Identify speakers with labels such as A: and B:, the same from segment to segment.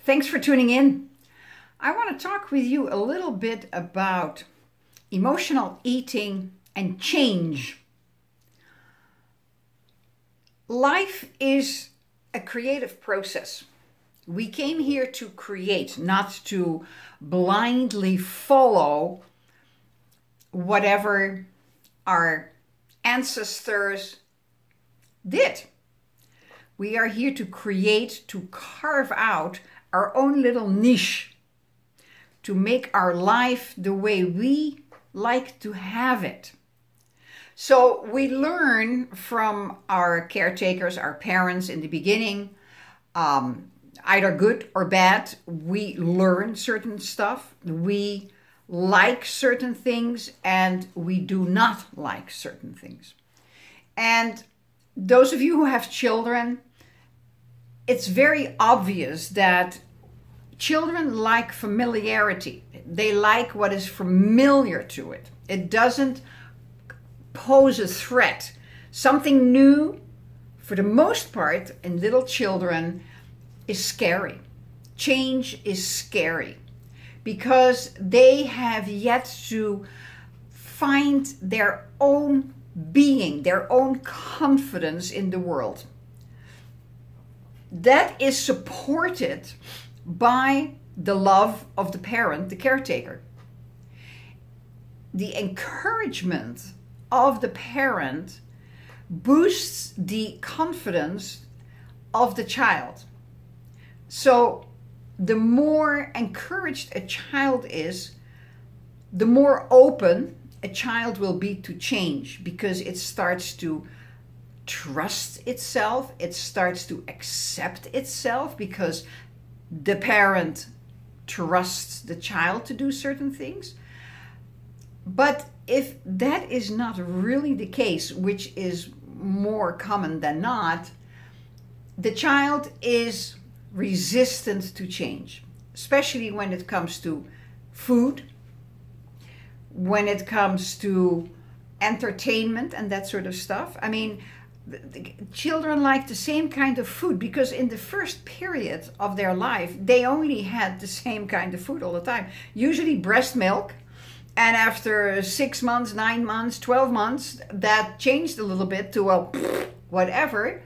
A: Thanks for tuning in. I want to talk with you a little bit about emotional eating and change. Life is a creative process. We came here to create, not to blindly follow whatever our ancestors did. We are here to create, to carve out our own little niche, to make our life the way we like to have it. So we learn from our caretakers, our parents in the beginning, either good or bad. We learn certain stuff. We like certain things and we do not like certain things. And those of you who have children, it's very obvious that children like familiarity. They like what is familiar to it. It doesn't pose a threat. Something new, for the most part, in little children, is scary. Change is scary because they have yet to find their own being, their own confidence in the world. That is supported by the love of the parent, the caretaker. The encouragement of the parent boosts the confidence of the child. So the more encouraged a child is, the more open a child will be to change, because it starts to trust itself, it starts to accept itself, because the parent trusts the child to do certain things. But if that is not really the case, which is more common than not, the child is resistant to change, especially when it comes to food, when it comes to entertainment and that sort of stuff. I mean, the children like the same kind of food because in the first period of their life, they only had the same kind of food all the time. Usually breast milk. And after 6 months, 9 months, 12 months, that changed a little bit to, well, whatever.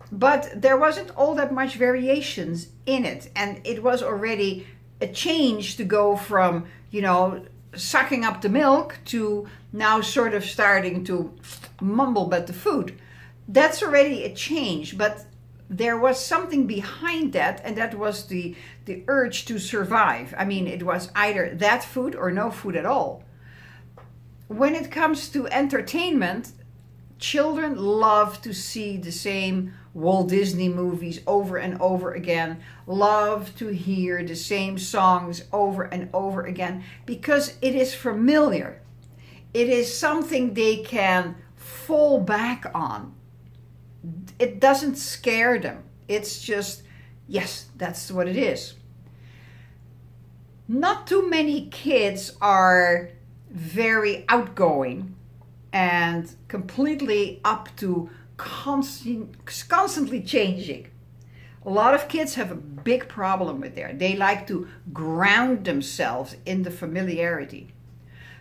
A: But there wasn't all that much variations in it. And it was already a change to go from, sucking up the milk to now sort of starting to mumble about the food. That's already a change, but there was something behind that, and that was the urge to survive. I mean, it was either that food or no food at all. When it comes to entertainment, children love to see the same Walt Disney movies over and over again, love to hear the same songs over and over again, because it is familiar. It is something they can fall back on. It doesn't scare them. It's just, yes, that's what it is. Not too many kids are very outgoing and completely up to constantly changing. A lot of kids have a big problem with that. They like to ground themselves in the familiarity.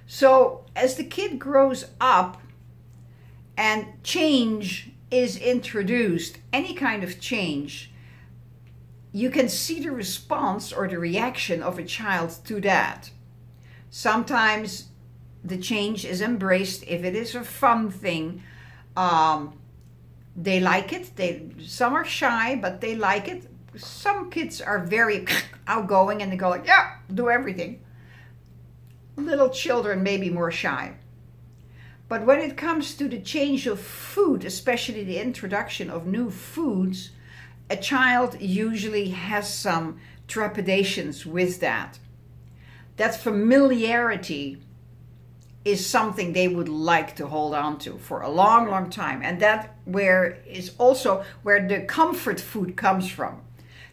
A: So as the kid grows up and change is introduced, any kind of change, you can see the response or the reaction of a child to that. Sometimes the change is embraced if it is a fun thing. They like it. Some are shy, but they like it. Some kids are very outgoing and they go like, yeah, do everything. Little children may be more shy. But when it comes to the change of food, especially the introduction of new foods, a child usually has some trepidations with that. That familiarity is something they would like to hold on to for a long, long time. And that is also where the comfort food comes from.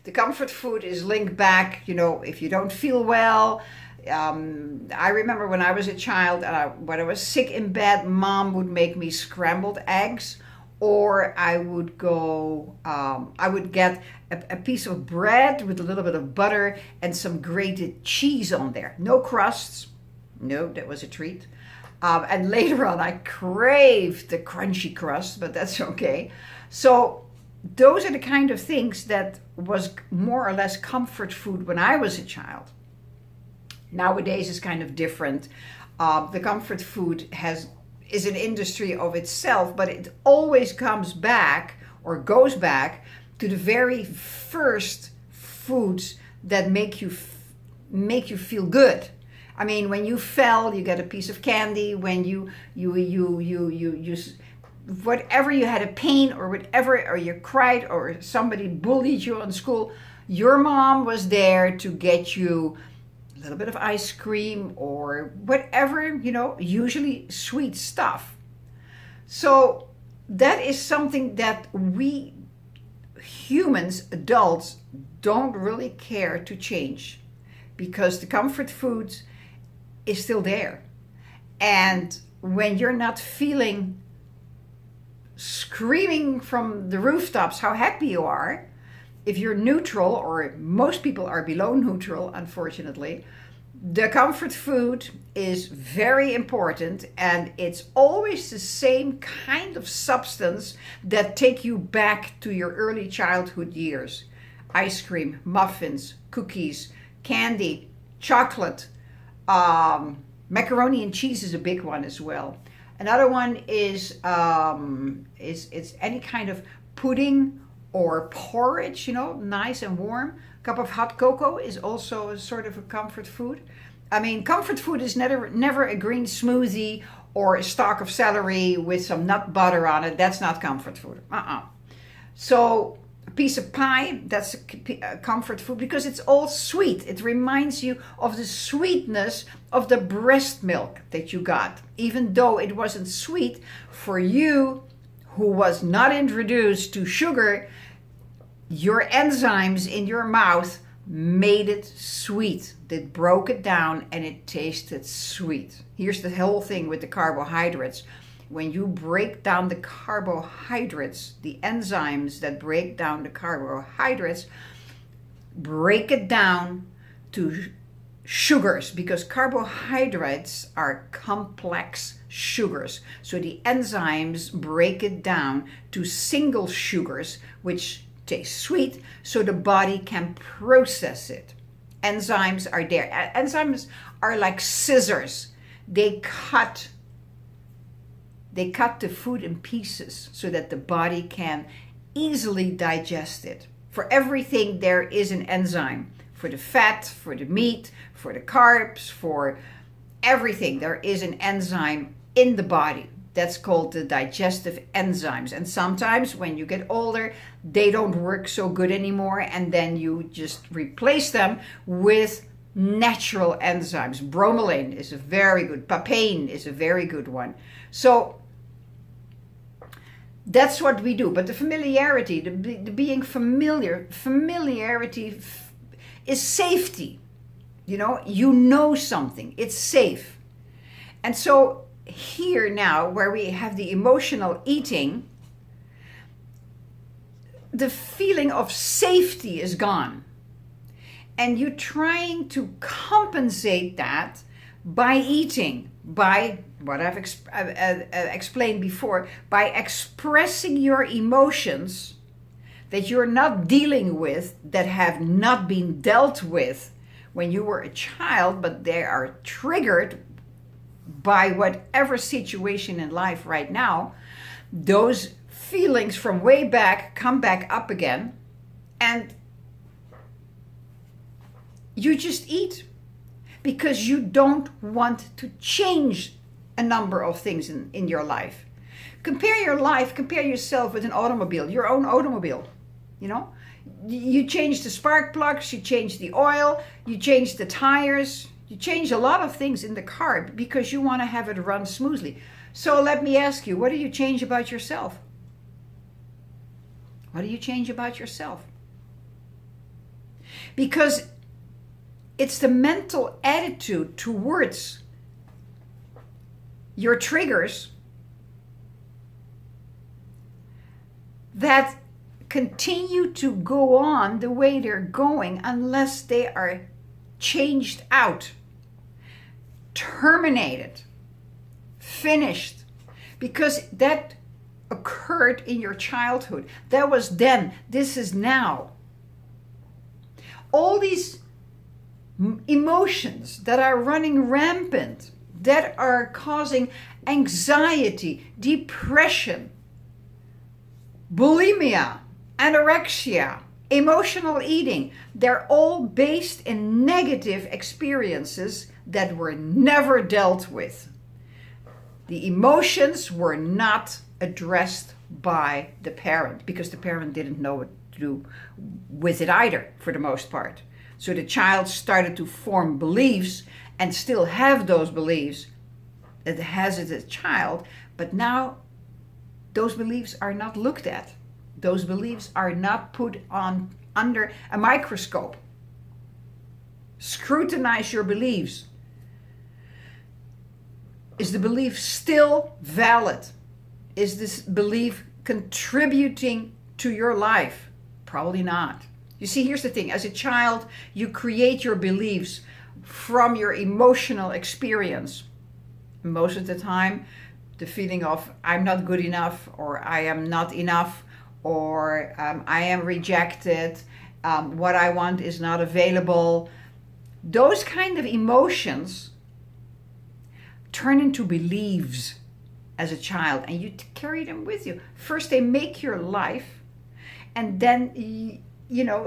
A: The comfort food is linked back, if you don't feel well. I remember when I was a child, when I was sick in bed, Mom would make me scrambled eggs or I would go, I would get a piece of bread with a little bit of butter and some grated cheese on there. No crusts. No, that was a treat. And later on, I craved the crunchy crust, but that's okay. So those are the kind of things that was more or less comfort food when I was a child. Nowadays it's kind of different. The comfort food is an industry of itself, but it always comes back or goes back to the very first foods that make you feel good. I mean, when you fell, you get a piece of candy. When you whatever, you had a pain or whatever, or you cried or somebody bullied you in school, your mom was there to get you a little bit of ice cream or whatever, you know, usually sweet stuff. So that is something that we humans, adults, don't really care to change, because the comfort food is still there. And when you're not feeling screaming from the rooftops how happy you are, if you're neutral, or most people are below neutral, unfortunately, the comfort food is very important, and it's always the same kind of substance that take you back to your early childhood years. Ice cream, muffins, cookies, candy, chocolate, macaroni and cheese is a big one as well. Another one is it's any kind of pudding or porridge, you know, nice and warm. A cup of hot cocoa is also a sort of a comfort food. I mean, comfort food is never a green smoothie or a stalk of celery with some nut butter on it. That's not comfort food. So a piece of pie, that's a comfort food, because it's all sweet. It reminds you of the sweetness of the breast milk that you got, even though it wasn't sweet for you, who was not introduced to sugar. Your enzymes in your mouth made it sweet. They broke it down and it tasted sweet. Here's the whole thing with the carbohydrates. When you break down the carbohydrates, the enzymes that break down the carbohydrates break it down to sugars, because carbohydrates are complex sugars. So the enzymes break it down to single sugars, which taste sweet, so the body can process it. Enzymes are there. Enzymes are like scissors. They cut the food in pieces so that the body can easily digest it. For everything there is an enzyme. For the fat, for the meat, for the carbs, for everything there is an enzyme in the body. That's called the digestive enzymes. And sometimes when you get older, they don't work so good anymore, and then you just replace them with natural enzymes. Bromelain is a very good, papain is a very good one. So that's what we do. But the familiarity, the being familiarity is safety. You know something, it's safe. And so here now, where we have the emotional eating, the feeling of safety is gone. And you're trying to compensate that by eating, by what I've explained before, by expressing your emotions that you're not dealing with, that have not been dealt with when you were a child, but they are triggered by whatever situation in life right now. Those feelings from way back come back up again, and you just eat because you don't want to change a number of things in your life. Compare yourself with an automobile, your own automobile. You change the spark plugs, you change the oil, you change the tires, you change a lot of things in the car because you want to have it run smoothly. So let me ask you, what do you change about yourself? What do you change about yourself? Because it's the mental attitude towards your triggers that continue to go on the way they're going unless they are changed out, terminated, finished, because that occurred in your childhood. That was then. This is now. All these emotions that are running rampant, that are causing anxiety, depression, bulimia, anorexia, emotional eating, they're all based in negative experiences that were never dealt with. The emotions were not addressed by the parent because the parent didn't know what to do with it either, for the most part. So the child started to form beliefs and still have those beliefs that it has as a child, but now those beliefs are not looked at. Those beliefs are not put on under a microscope. Scrutinize your beliefs. Is the belief still valid? Is this belief contributing to your life? Probably not. You see, here's the thing. As a child, you create your beliefs from your emotional experience. Most of the time, the feeling of I'm not good enough, or I am not enough, or I am rejected, what I want is not available. Those kind of emotions turn into beliefs as a child, and you carry them with you. First, they make your life, and then,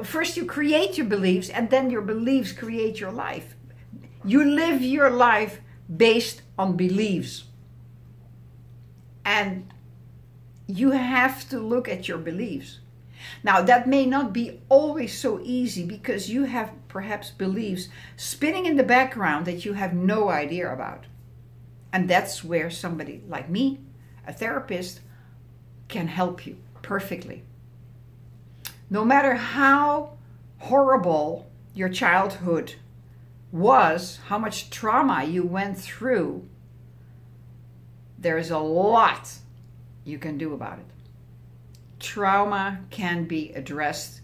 A: first you create your beliefs, and then your beliefs create your life. You live your life based on beliefs. And you have to look at your beliefs. Now, that may not be always so easy because you have perhaps beliefs spinning in the background that you have no idea about. And that's where somebody like me, a therapist, can help you perfectly. No matter how horrible your childhood was, how much trauma you went through, there's a lot you can do about it. Trauma can be addressed,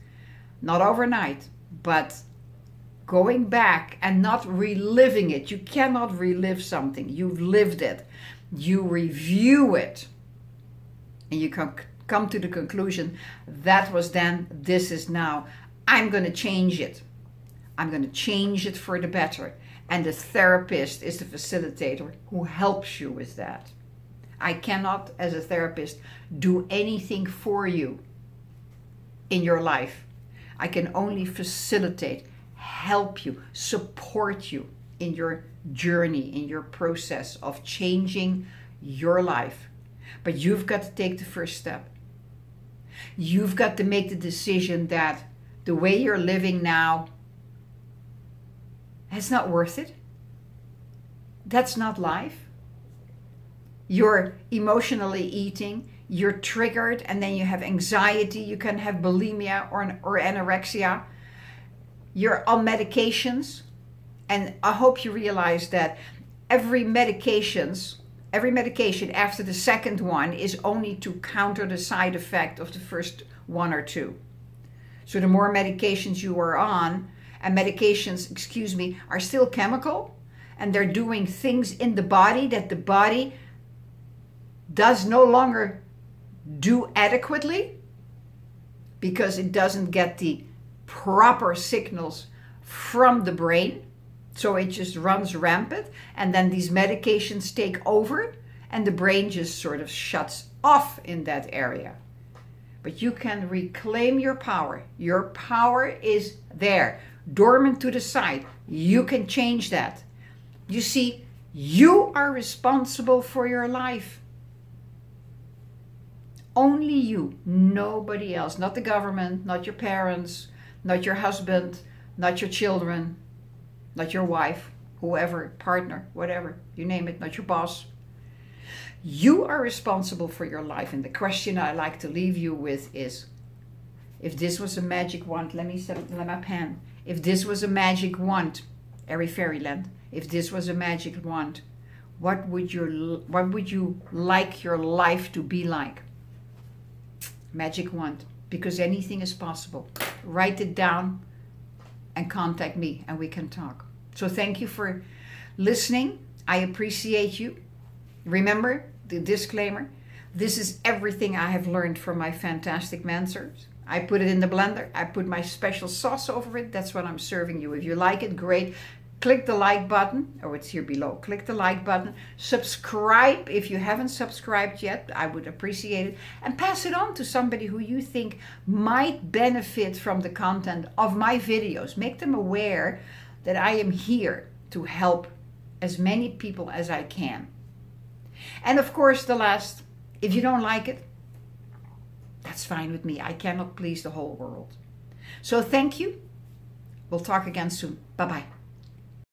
A: not overnight, but going back and not reliving it. You cannot relive something. You've lived it. You review it. And you come to the conclusion, that was then, this is now. I'm going to change it. I'm going to change it for the better. And the therapist is the facilitator who helps you with that. I cannot, as a therapist, do anything for you in your life. I can only facilitate, help you, support you in your journey, in your process of changing your life. But you've got to take the first step. You've got to make the decision that the way you're living now, it's not worth it. That's not life. You're emotionally eating, you're triggered, and then you have anxiety. You can have bulimia or anorexia. You're on medications. And I hope you realize that every medication after the second one is only to counter the side effect of the first one or two. So the more medications you are on, and medications, are still chemical, and they're doing things in the body that the body does no longer do adequately because it doesn't get the proper signals from the brain. So it just runs rampant, and then these medications take over and the brain just sort of shuts off in that area. But you can reclaim your power. Your power is there, dormant to the side. You can change that. You see, you are responsible for your life. Only you, nobody else. Not the government, not your parents, not your husband, not your children, not your wife, whoever, partner, whatever, you name it, not your boss. You are responsible for your life. And the question I like to leave you with is, if this was a magic wand, let my pen. If this was a magic wand, Airy Fairyland, if this was a magic wand, what would you like your life to be like? magic wand, because anything is possible. Write it down and contact me and we can talk. So thank you for listening. I appreciate you. Remember the disclaimer. This is everything I have learned from my fantastic mentors. I put it in the blender. I put my special sauce over it. That's what I'm serving you. If you like it, great. Click the like button. Oh, it's here below. Click the like button. Subscribe if you haven't subscribed yet. I would appreciate it. And pass it on to somebody who you think might benefit from the content of my videos. Make them aware that I am here to help as many people as I can. And of course, the last, if you don't like it, that's fine with me. I cannot please the whole world. So thank you. We'll talk again soon. Bye-bye.